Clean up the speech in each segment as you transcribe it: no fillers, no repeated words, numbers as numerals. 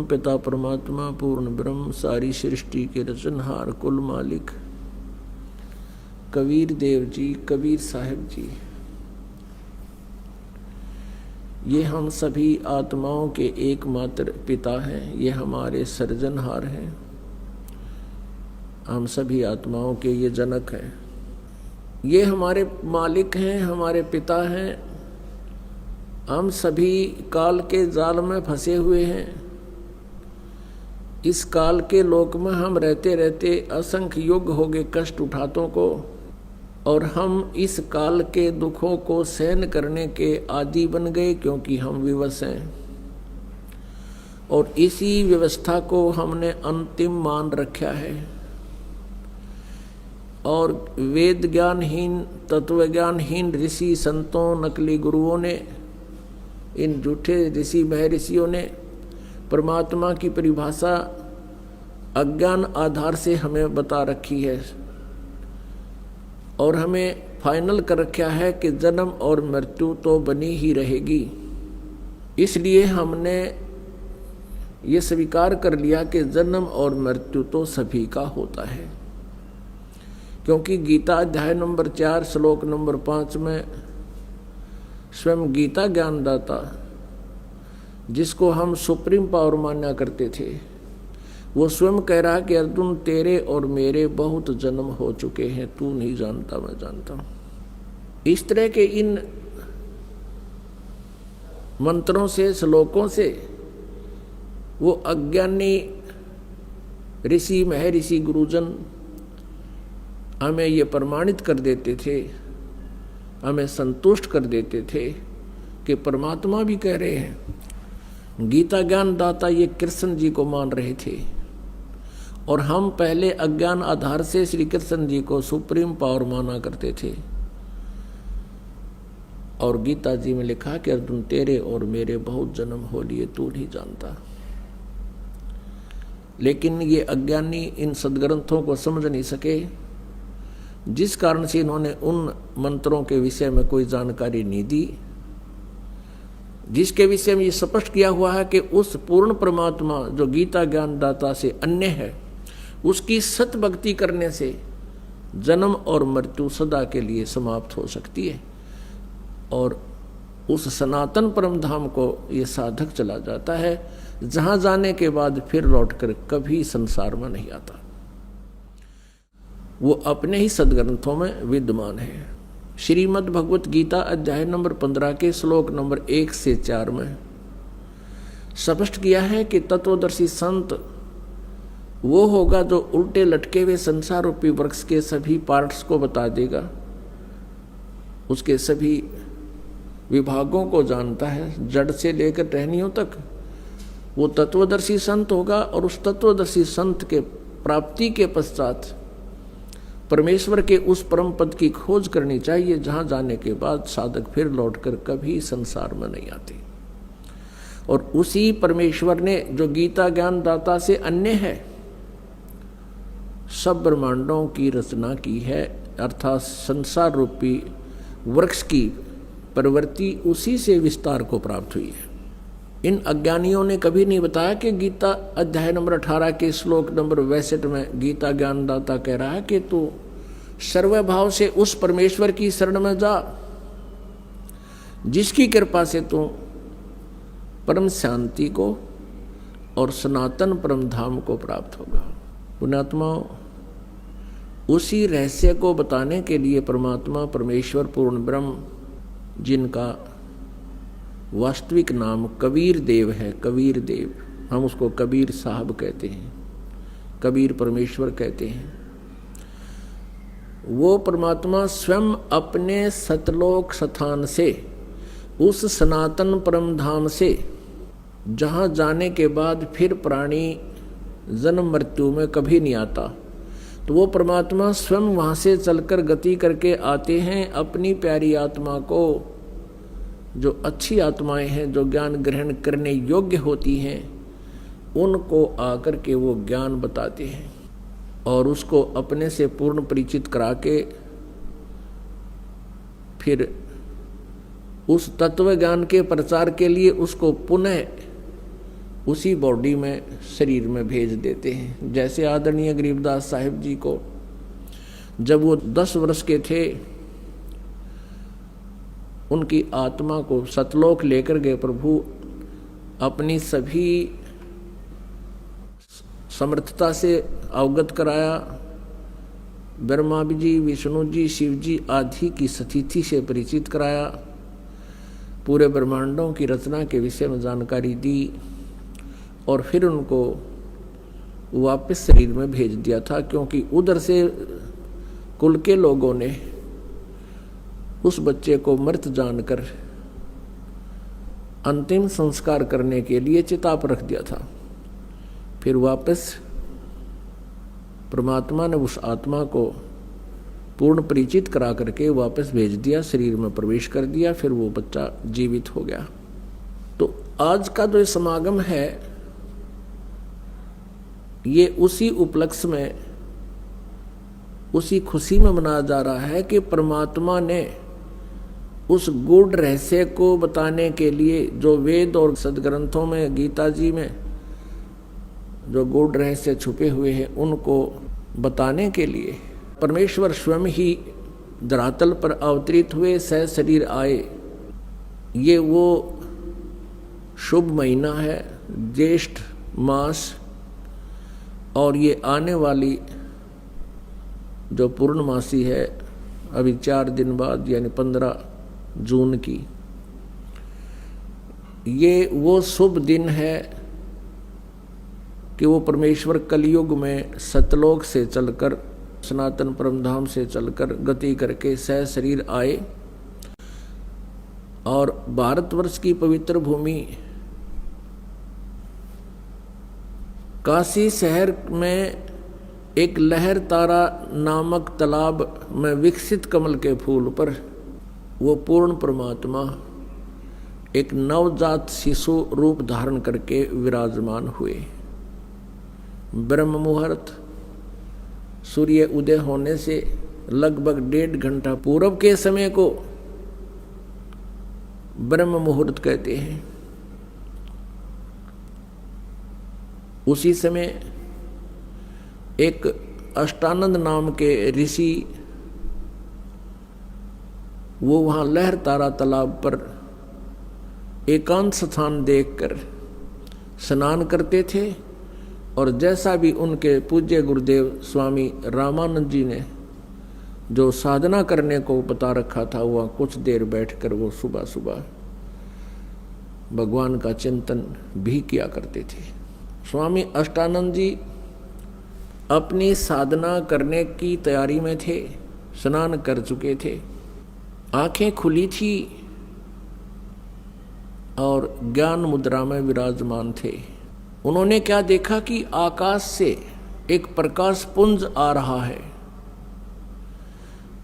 पिता परमात्मा पूर्ण ब्रह्म सारी सृष्टि के रचनहार कुल मालिक कबीर देव जी, कबीर साहिब जी, ये हम सभी आत्माओं के एकमात्र पिता हैं। ये हमारे सृजनहार हैं। हम सभी आत्माओं के ये जनक हैं। ये हमारे मालिक हैं, हमारे पिता हैं। हम सभी काल के जाल में फंसे हुए हैं। इस काल के लोक में हम रहते रहते असंख्य युग हो गए कष्ट उठातों को, और हम इस काल के दुखों को सहन करने के आदी बन गए, क्योंकि हम विवश हैं। और इसी व्यवस्था को हमने अंतिम मान रखा है। और वेद ज्ञानहीन, तत्व ज्ञानहीन ऋषि संतों, नकली गुरुओं ने, इन झूठे ऋषि महर्षियों ने परमात्मा की परिभाषा अज्ञान आधार से हमें बता रखी है, और हमें फाइनल कर रखा है कि जन्म और मृत्यु तो बनी ही रहेगी। इसलिए हमने ये स्वीकार कर लिया कि जन्म और मृत्यु तो सभी का होता है, क्योंकि गीता अध्याय नंबर 4 श्लोक नंबर 5 में स्वयं गीता ज्ञानदाता, जिसको हम सुप्रीम पावर माना करते थे, वो स्वयं कह रहा कि अर्जुन तेरे और मेरे बहुत जन्म हो चुके हैं, तू नहीं जानता मैं जानता हूं। इस तरह के इन मंत्रों से, श्लोकों से वो अज्ञानी ऋषि महर्षि गुरुजन हमें ये प्रमाणित कर देते थे, हमें संतुष्ट कर देते थे कि परमात्मा भी कह रहे हैं। गीता ज्ञान दाता ये कृष्ण जी को मान रहे थे, और हम पहले अज्ञान आधार से श्री कृष्ण जी को सुप्रीम पावर माना करते थे। और गीता जी में लिखा कि अर्जुन तेरे और मेरे बहुत जन्म हो लिए, तू नहीं जानता। लेकिन ये अज्ञानी इन सदग्रंथों को समझ नहीं सके, जिस कारण से इन्होंने उन मंत्रों के विषय में कोई जानकारी नहीं दी, जिसके विषय में ये स्पष्ट किया हुआ है कि उस पूर्ण परमात्मा जो गीता ज्ञानदाता से अन्य है, उसकी सत भक्ति करने से जन्म और मृत्यु सदा के लिए समाप्त हो सकती है, और उस सनातन परम धाम को ये साधक चला जाता है, जहां जाने के बाद फिर लौटकर कभी संसार में नहीं आता। वो अपने ही सदग्रंथों में विद्यमान है। श्रीमद् भगवत गीता अध्याय नंबर 15 के श्लोक नंबर 1 से 4 में स्पष्ट किया है कि तत्वदर्शी संत वो होगा जो उल्टे लटके हुए संसार रूपी वृक्ष के सभी पार्ट्स को बता देगा, उसके सभी विभागों को जानता है, जड़ से लेकर टहनियों तक। वो तत्वदर्शी संत होगा, और उस तत्वदर्शी संत के प्राप्ति के पश्चात परमेश्वर के उस परम पद की खोज करनी चाहिए, जहां जाने के बाद साधक फिर लौटकर कभी संसार में नहीं आते। और उसी परमेश्वर ने जो गीता ज्ञान दाता से अन्य है, सब ब्रह्मांडों की रचना की है, अर्थात संसार रूपी वृक्ष की प्रवृत्ति उसी से विस्तार को प्राप्त हुई है। इन अज्ञानियों ने कभी नहीं बताया कि गीता अध्याय नंबर 18 के श्लोक नंबर 62 में गीता ज्ञानदाता कह रहा है कि तू सर्वभाव से उस परमेश्वर की शरण में जा, जिसकी कृपा से तू परम शांति को और सनातन परम धाम को प्राप्त होगा। पुण्यात्माओं, उसी रहस्य को बताने के लिए परमात्मा परमेश्वर पूर्ण ब्रह्म, जिनका वास्तविक नाम कबीर देव है, कबीर देव, हम उसको कबीर साहब कहते हैं, कबीर परमेश्वर कहते हैं, वो परमात्मा स्वयं अपने सतलोक स्थान से, उस सनातन परम धाम से, जहाँ जाने के बाद फिर प्राणी जन्म मृत्यु में कभी नहीं आता, तो वो परमात्मा स्वयं वहाँ से चलकर गति करके आते हैं अपनी प्यारी आत्मा को, जो अच्छी आत्माएं हैं, जो ज्ञान ग्रहण करने योग्य होती हैं, उनको आकर के वो ज्ञान बताते हैं, और उसको अपने से पूर्ण परिचित करा के फिर उस तत्व ज्ञान के प्रचार के लिए उसको पुनः उसी बॉडी में शरीर में भेज देते हैं। जैसे आदरणीय गरीबदास साहिब जी को जब वो 10 वर्ष के थे, उनकी आत्मा को सतलोक लेकर गए प्रभु, अपनी सभी समर्थता से अवगत कराया। ब्रह्मा जी, विष्णु जी, शिव जी आदि की स्थिति से परिचित कराया। पूरे ब्रह्मांडों की रचना के विषय में जानकारी दी और फिर उनको वापस शरीर में भेज दिया था, क्योंकि उधर से कुल के लोगों ने उस बच्चे को मृत जानकर अंतिम संस्कार करने के लिए चिता पर रख दिया था। फिर वापस परमात्मा ने उस आत्मा को पूर्ण परिचित करा करके वापस भेज दिया, शरीर में प्रवेश कर दिया, फिर वो बच्चा जीवित हो गया। तो आज का जो समागम है ये उसी उपलक्ष्य में, उसी खुशी में मनाया जा रहा है कि परमात्मा ने उस गूढ़ रहस्य को बताने के लिए, जो वेद और सदग्रंथों में, गीता जी में जो गूढ़ रहस्य छुपे हुए हैं उनको बताने के लिए परमेश्वर स्वयं ही धरातल पर अवतरित हुए, सह शरीर आए। ये वो शुभ महीना है, ज्येष्ठ मास, और ये आने वाली जो पूर्णमासी है अभी 4 दिन बाद यानी 15 जून की, ये वो शुभ दिन है कि वो परमेश्वर कलयुग में सतलोक से चलकर, सनातन परमधाम से चलकर गति करके सह शरीर आए और भारतवर्ष की पवित्र भूमि काशी शहर में एक लहर तारा नामक तालाब में विकसित कमल के फूल पर वो पूर्ण परमात्मा एक नवजात शिशु रूप धारण करके विराजमान हुए। ब्रह्म मुहूर्त, सूर्य उदय होने से लगभग 1.5 घंटा पूर्व के समय को ब्रह्म मुहूर्त कहते हैं। उसी समय एक अष्टानंद नाम के ऋषि वो वहाँ लहर तारा तालाब पर एकांत स्थान देखकर स्नान करते थे, और जैसा भी उनके पूज्य गुरुदेव स्वामी रामानंद जी ने जो साधना करने को बता रखा था, वह कुछ देर बैठकर वो सुबह सुबह भगवान का चिंतन भी किया करते थे। स्वामी अष्टानंद जी अपनी साधना करने की तैयारी में थे, स्नान कर चुके थे, आंखें खुली थी और ज्ञान मुद्रा में विराजमान थे। उन्होंने क्या देखा कि आकाश से एक प्रकाश पुंज आ रहा है।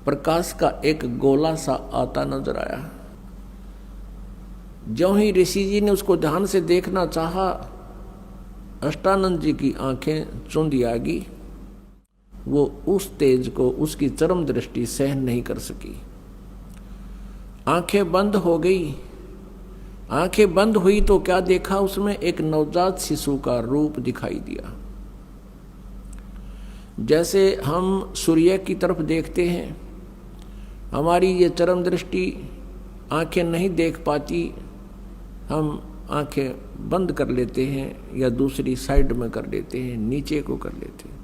प्रकाश का एक गोला सा आता नजर आया। ज्यों ही ऋषि जी ने उसको ध्यान से देखना चाहा, अष्टानंद जी की आंखें चौंधी आ गई। वो उस तेज को, उसकी चरम दृष्टि सहन नहीं कर सकी, आंखें बंद हो गई। आंखें बंद हुई तो क्या देखा, उसमें एक नवजात शिशु का रूप दिखाई दिया। जैसे हम सूर्य की तरफ देखते हैं, हमारी ये चरम दृष्टि आंखें नहीं देख पाती, हम आंखें बंद कर लेते हैं या दूसरी साइड में कर लेते हैं, नीचे को कर लेते हैं,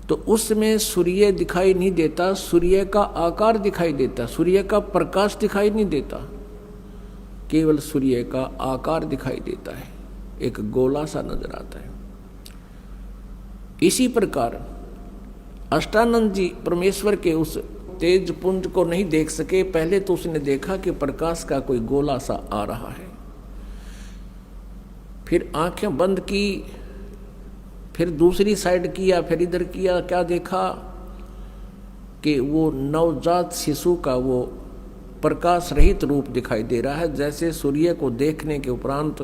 तो उसमें सूर्य दिखाई नहीं देता, सूर्य का आकार दिखाई देता, सूर्य का प्रकाश दिखाई नहीं देता, केवल सूर्य का आकार दिखाई देता है, एक गोला सा नजर आता है। इसी प्रकार अष्टानंद जी परमेश्वर के उस तेज पुंज को नहीं देख सके। पहले तो उसने देखा कि प्रकाश का कोई गोला सा आ रहा है, फिर आंखें बंद की, फिर दूसरी साइड किया, फिर इधर किया, क्या देखा कि वो नवजात शिशु का वो प्रकाश रहित रूप दिखाई दे रहा है। जैसे सूर्य को देखने के उपरांत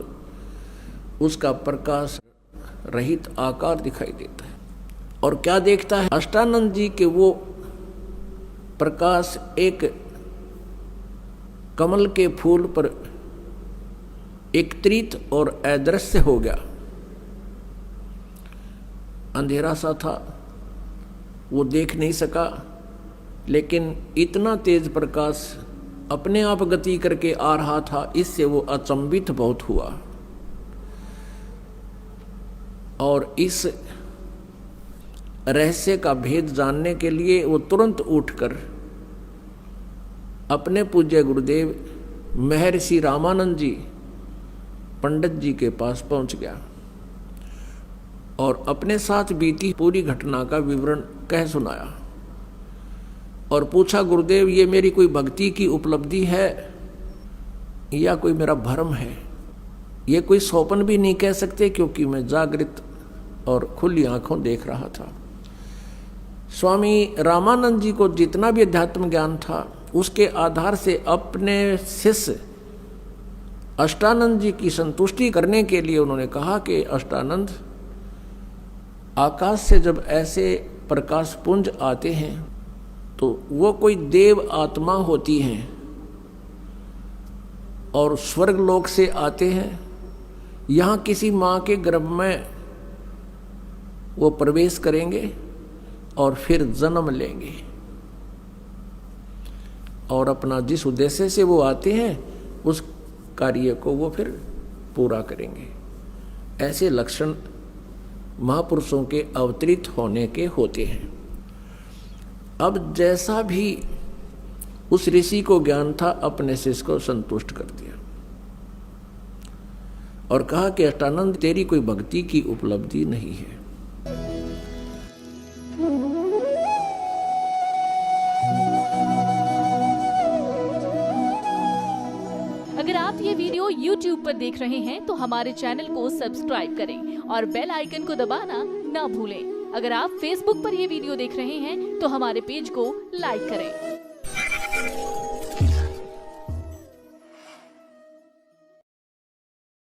उसका प्रकाश रहित आकार दिखाई देता है। और क्या देखता है अष्टानंद जी के वो प्रकाश एक कमल के फूल पर एकत्रित और अदृश्य हो गया। अंधेरा सा था, वो देख नहीं सका, लेकिन इतना तेज प्रकाश अपने आप गति करके आ रहा था, इससे वो अचंभित बहुत हुआ। और इस रहस्य का भेद जानने के लिए वो तुरंत उठकर अपने पूज्य गुरुदेव महर्षि रामानंद जी पंडित जी के पास पहुंच गया और अपने साथ बीती पूरी घटना का विवरण कह सुनाया और पूछा, गुरुदेव ये मेरी कोई भक्ति की उपलब्धि है या कोई मेरा भ्रम है? ये कोई स्वप्न भी नहीं कह सकते, क्योंकि मैं जागृत और खुली आंखों देख रहा था। स्वामी रामानंद जी को जितना भी अध्यात्म ज्ञान था, उसके आधार से अपने शिष्य अष्टानंद जी की संतुष्टि करने के लिए उन्होंने कहा कि अष्टानंद, आकाश से जब ऐसे प्रकाश पुंज आते हैं तो वो कोई देव आत्मा होती हैं और स्वर्ग लोक से आते हैं, यहाँ किसी माँ के गर्भ में वो प्रवेश करेंगे और फिर जन्म लेंगे और अपना जिस उद्देश्य से वो आते हैं उस कार्य को वो फिर पूरा करेंगे। ऐसे लक्षण महापुरुषों के अवतरित होने के होते हैं। अब जैसा भी उस ऋषि को ज्ञान था, अपने शिष्य को संतुष्ट कर दिया और कहा कि अष्टानंद, तेरी कोई भक्ति की उपलब्धि नहीं है। अगर आप ये वीडियो YouTube पर देख रहे हैं तो हमारे चैनल को सब्सक्राइब करें और बेल आइकन को दबाना ना भूलें। अगर आप Facebook पर ये वीडियो देख रहे हैं तो हमारे पेज को लाइक करें।